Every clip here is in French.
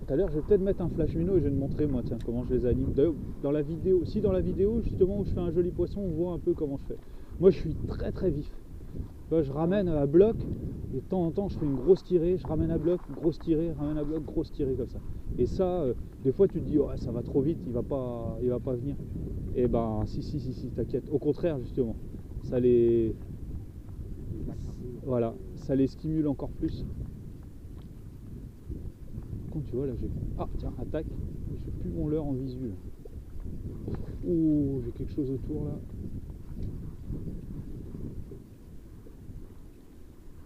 tout à l'heure, je vais peut-être mettre un flash lumineux et je vais te montrer moi tiens comment je les anime. D'ailleurs, dans la vidéo, si dans la vidéo justement où je fais un joli poisson, on voit un peu comment je fais. Moi je suis très très vif. Là, je ramène à bloc et de temps en temps je fais une grosse tirée, je ramène à bloc, grosse tirée, ramène à bloc, grosse tirée comme ça. Et ça, des fois tu te dis oh, ça va trop vite, il va pas venir. Et ben si, t'inquiète. Au contraire justement, ça les, voilà, ça les stimule encore plus. Quand tu vois là j'ai, ah tiens attaque, j'ai plus mon leurre en visu. Ouh j'ai quelque chose autour là.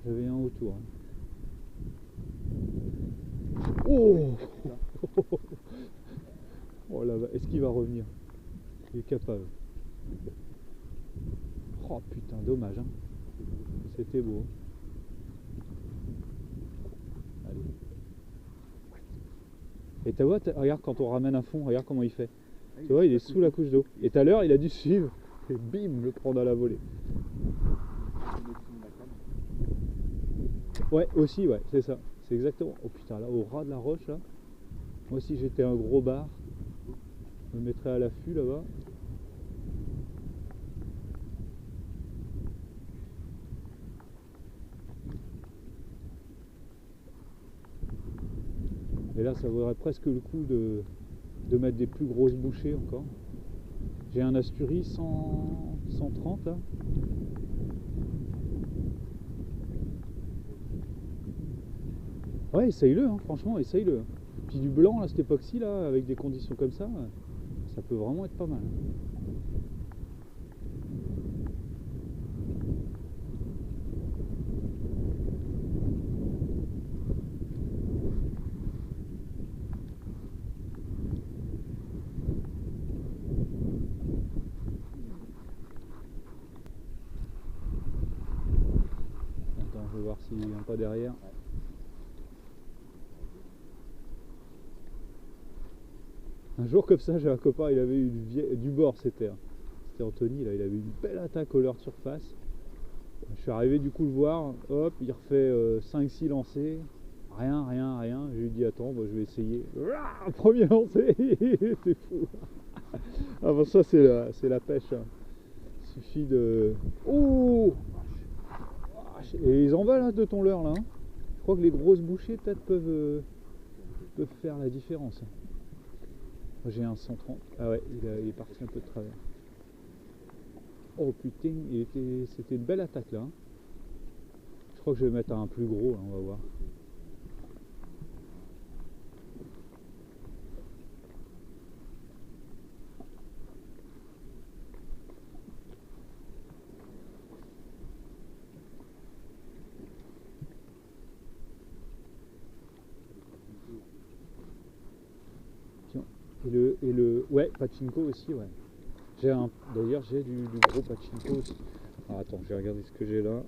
J'avais un autour. Oh oh là, est-ce qu'il va revenir? Il est capable. Oh putain, dommage hein. C'était beau. Allez. Et tu vois, regarde quand on ramène à fond, regarde comment il fait. Tu vois, il est sous la couche d'eau. Et tout à l'heure, il a dû suivre et bim, le prendre à la volée. Ouais, aussi, ouais, c'est ça. C'est exactement. Oh putain, là, au ras de la roche, là. Moi, si j'étais un gros bar, je me mettrais à l'affût là-bas. Et là, ça vaudrait presque le coup de mettre des plus grosses bouchées encore. J'ai un Asturie 130 là. Ouais, essaye-le, hein, franchement, essaye-le. Puis du blanc, là, cette époxy, là, avec des conditions comme ça peut vraiment être pas mal. Attends, je vais voir s'il vient pas derrière. Un jour comme ça, j'ai un copain, il avait eu du bord, c'était Anthony, là, il avait une belle attaque au leurre de surface. Je suis arrivé du coup le voir, hop, il refait 5-6 lancers, rien. Je lui dis attends, moi, je vais essayer. Premier lancé, c'est fou. Ah bon, ça c'est la pêche. Hein. Il suffit de. Oh, et ils en veulent hein, de ton leurre là. Hein. Je crois que les grosses bouchées peut-être peuvent faire la différence. J'ai un 130. Ah ouais, il est parti un peu de travers. Oh putain, c'était une belle attaque là. Hein. Je crois que je vais mettre un plus gros, là, on va voir. Tiens, et le ouais, pachinko aussi, ouais. D'ailleurs, j'ai du gros pachinko aussi. Alors attends, je vais regarder ce que j'ai là.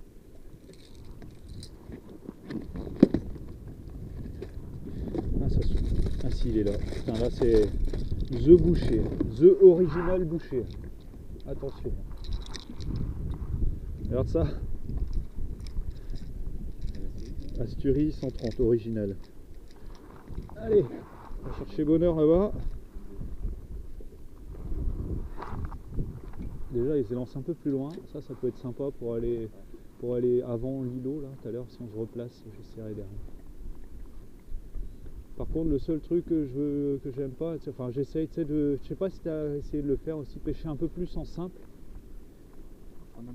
Ah, ça s'ouvre. Ah si, il est là. Putain, là c'est The Boucher. The Original Boucher. Attention. Regarde ça. Asturie 130, original. Allez, on va chercher bonheur là-bas. Déjà, il s'élance un peu plus loin. Ça peut être sympa pour aller avant l'îlot là. Tout à l'heure, si on se replace, j'essaierai derrière. Par contre, le seul truc que j'aime pas, enfin, j'essaye, je sais pas si tu as essayé de le faire aussi, pêcher un peu plus en simple.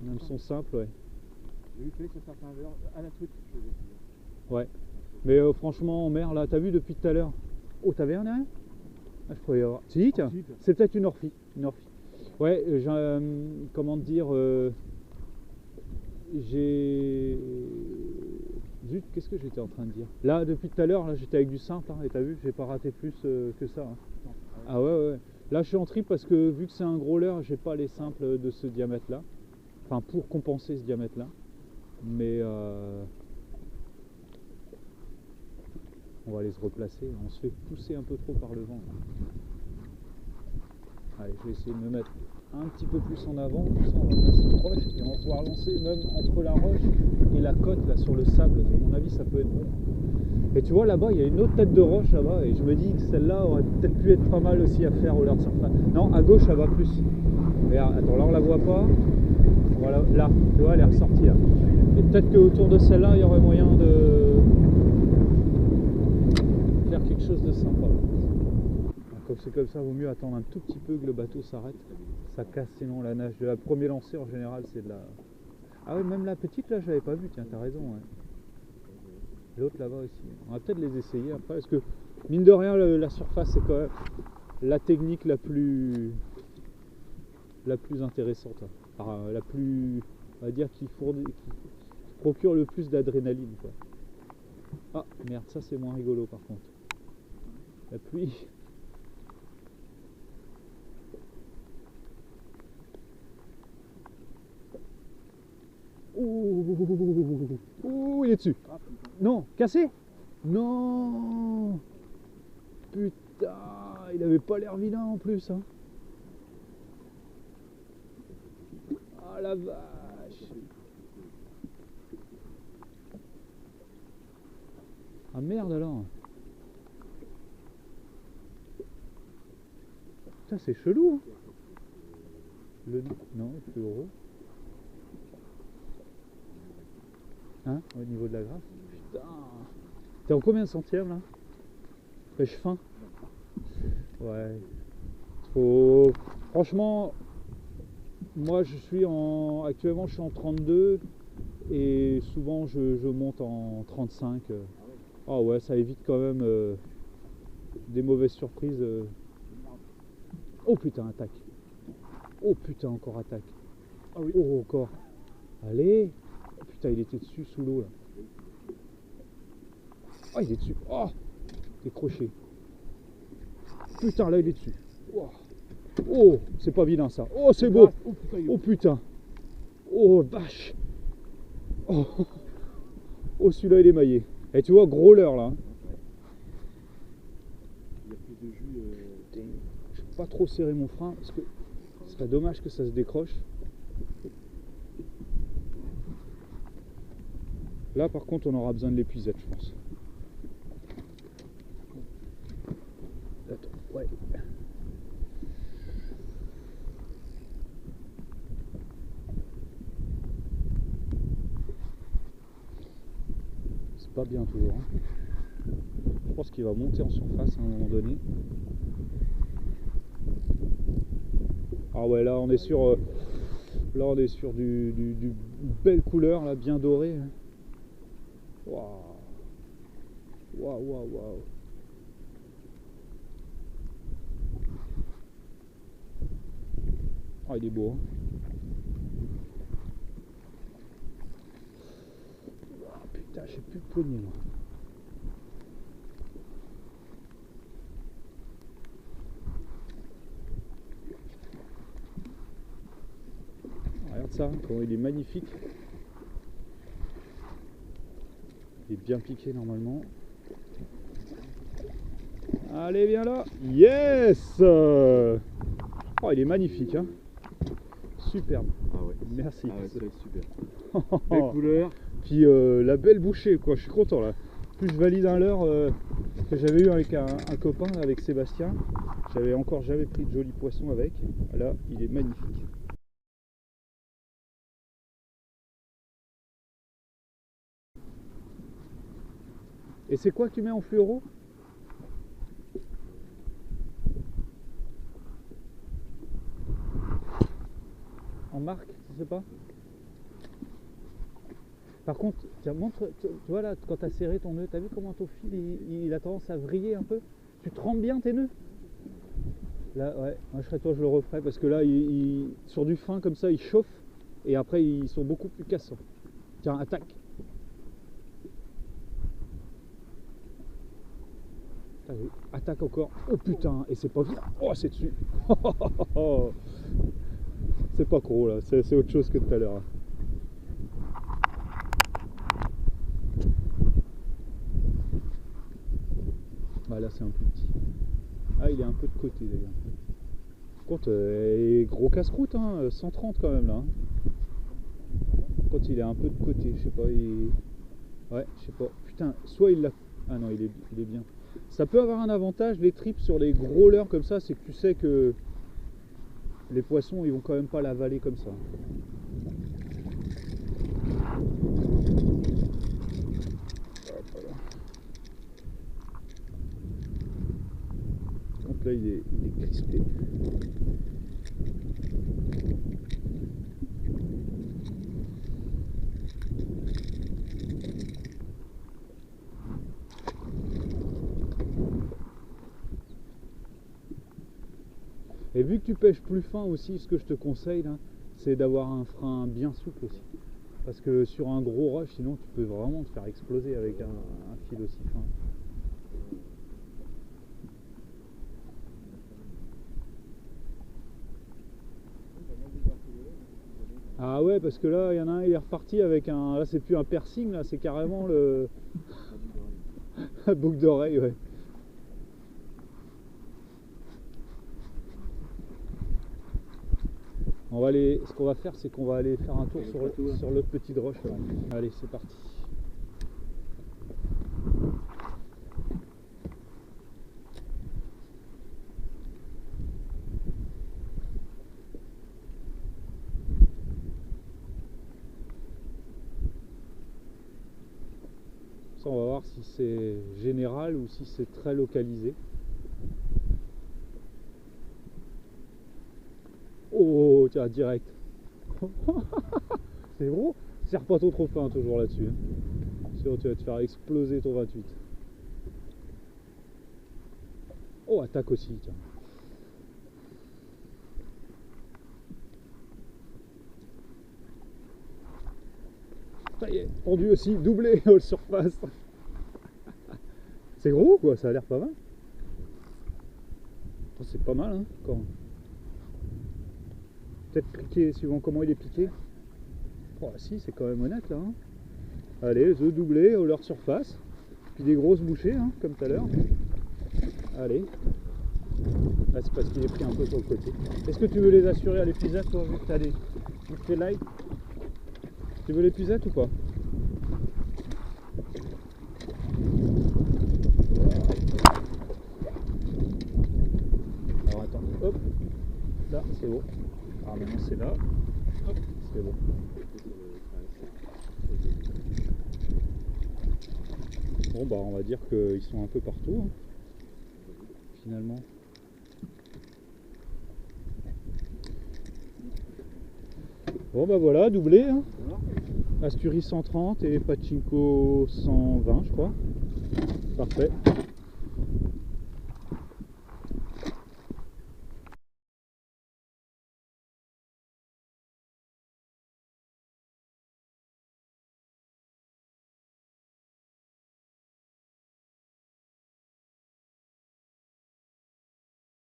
Même son simple, ouais. J'ai vu sur certains leurres à la truite. Ouais. Mais franchement, en mer, là, t'as vu depuis tout à l'heure. Oh, t'avais un derrière? Ah, je croyais avoir. Si, tiens, c'est peut-être une orphie. Ouais, comment te dire, j'ai. Zut, qu'est-ce que j'étais en train de dire? Là, depuis tout à l'heure, là, j'étais avec du simple, hein, et t'as vu, j'ai pas raté plus que ça. Hein. Ah ouais. Là, je suis en trip parce que vu que c'est un gros leurre, j'ai pas les simples de ce diamètre-là. Enfin, pour compenser ce diamètre-là. Mais on va aller se replacer. On se fait pousser un peu trop par le vent. Là. Allez, je vais essayer de me mettre un petit peu plus en avant, comme ça on va passer proche et on va pouvoir lancer même entre la roche et la côte là sur le sable. À mon avis, ça peut être bon. Et tu vois là-bas, il y a une autre tête de roche là-bas, et je me dis que celle-là aurait peut-être pu être pas mal aussi à faire au leurre de surface. Non, à gauche, ça va plus. Regarde, attends, là on la voit pas. Voilà, là, tu vois, elle est ressortie là. Et peut-être qu'autour de celle-là, il y aurait moyen de faire quelque chose de sympa. Comme c'est comme ça, vaut mieux attendre un tout petit peu que le bateau s'arrête. Ça casse sinon la nage. Le premier lancer en général, c'est de la... Ah oui, même la petite là, je l'avais pas vue, tiens, t'as raison. Ouais. L'autre là-bas aussi. On va peut-être les essayer après, parce que mine de rien, la surface, c'est quand même la technique la plus intéressante. Enfin, la plus, on va dire, qui procure le plus d'adrénaline, quoi. Ah merde, ça c'est moins rigolo par contre. La pluie. Ouh, il est dessus. Non, cassé. Non. Putain, il avait pas l'air vilain en plus. Hein. Ah la vache. Ah merde alors. Putain, c'est chelou. Hein. Non, c'est plus gros. Hein, au niveau de la graffe. Putain. T'es en combien de centièmes là? Pêche fin. Ouais. Faut... Franchement, moi actuellement je suis en 32 et souvent je monte en 35. Ah ouais, ça évite quand même des mauvaises surprises. Oh putain, attaque. Oh putain, encore attaque. Ah oui. Oh encore. Allez. Oh, putain, il était dessus sous l'eau là. Oh, il est dessus. Oh, décroché. Putain, là il est dessus. Oh, oh c'est pas vilain ça. Oh, c'est beau. Oh putain. Oh, vache. Oh, oh celui-là il est maillé. Et tu vois, gros leurre là. Il y a plus de jus. Je vais pas trop serrer mon frein parce que ce serait dommage que ça se décroche. Là par contre on aura besoin de l'épuisette je pense. Attends, ouais. C'est pas bien toujours. Hein. Je pense qu'il va monter en surface à un moment donné. Ah ouais, là on est sur du belle couleur là, bien doré. Waouh, waouh, waouh, waouh. Ah, il est beau. Hein. Oh, putain, j'ai plus de poignée moi. Regarde ça, comment il est magnifique. Il est bien piqué normalement. Allez, viens là. Yes. Oh, il est magnifique. Hein. Superbe. Ah ouais. Merci. Ah ouais, c'est super. Belle couleur. Puis la belle bouchée, quoi. Je suis content là. Plus je valide un leurre que j'avais eu avec un copain, là, avec Sébastien. J'avais encore jamais pris de jolis poissons avec. Là, il est magnifique. Et c'est quoi que tu mets en fluoro? En marque, tu sais pas? Par contre, tiens, montre, tu vois là, quand tu as serré ton nœud, tu as vu comment ton fil il a tendance à vriller un peu? Tu trempes bien tes nœuds? Là, ouais, moi je serais toi, je le referais parce que là, sur du fin comme ça, ils chauffent et après ils sont beaucoup plus cassants. Tiens, attaque! Attaque encore. Oh putain, et c'est pas bien. Oh, c'est dessus. C'est pas gros là, c'est autre chose que tout à l'heure. Ah là c'est un plus petit. Ah il est un peu de côté d'ailleurs. Par contre, gros casse-croûte, hein, 130 quand même là. Hein. Quand il est un peu de côté, je sais pas, ouais, je sais pas. Putain, soit il l'a Ah non, il est bien. Ça peut avoir un avantage, les trips sur les gros leurres comme ça, c'est que tu sais que les poissons ils vont quand même pas l'avaler comme ça. Donc là il est crispé. Et vu que tu pêches plus fin aussi, ce que je te conseille là, c'est d'avoir un frein bien souple aussi. Parce que sur un gros rush, sinon tu peux vraiment te faire exploser avec un fil aussi fin. Ah ouais, parce que là, il y en a un, il est reparti avec un... Là, c'est plus un piercing, là, c'est carrément le... la boucle d'oreille, ouais. On va aller... Ce qu'on va faire, c'est qu'on va aller faire un tour sur l'autre petite roche. Là. Allez, c'est parti. Ça, on va voir si c'est général ou si c'est très localisé. Oh, tiens, direct. C'est gros. Serre pas trop fin toujours là-dessus. Hein. Sinon, tu vas te faire exploser ton 28. Oh, attaque aussi, tiens. Ça y est, pendu aussi, doublé au surface. C'est gros quoi, ça a l'air pas mal. C'est pas mal hein, quand... Peut-être piqué suivant comment il est piqué. Oh si, c'est quand même honnête là. Hein. Allez, œufs doublés au leur surface. Puis des grosses bouchées, hein, comme tout à l'heure. Allez. Là c'est parce qu'il est pris un peu sur le côté. Est-ce que tu veux les assurer à l'épuisette toi, vu que t'as des... light? Tu veux l'épuisette ou pas? Alors attends, hop, là c'est bon. Alors maintenant c'est là, hop, c'est bon. Bon bah on va dire qu'ils sont un peu partout, hein, finalement. Bon bah voilà, doublé, hein. Asturie 130 et Pachinko 120 je crois. Parfait.